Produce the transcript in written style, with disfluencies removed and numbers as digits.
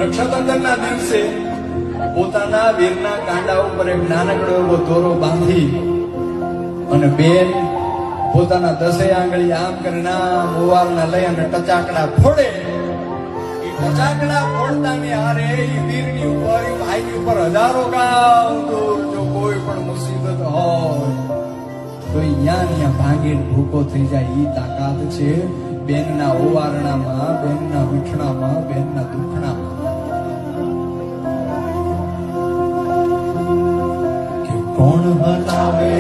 રક્ષાબંધનના દિવસે પોતાના વીરના કાંડા ઉપર એક નાનકડો એવો દોરો બાંધી અને બેન પોતાના 10 આંગળી આમ કરીને મોવારના લઈ અને ટચાકડા ફોડે. એ ટચાકડા ફોડતાની હારે એ વીરની ઉપર, એ ભાઈની ઉપર હજારો ગામ દૂર જો કોઈ પણ મુસીબત હોય તો અહીંયા ભાંગીને ભૂકો થઈ જાય. એ તાકાત છે બેનના ઓવારણામાં, બેનના મીઠણામાં, બેનના દુખણામાં. કોણ બતાવે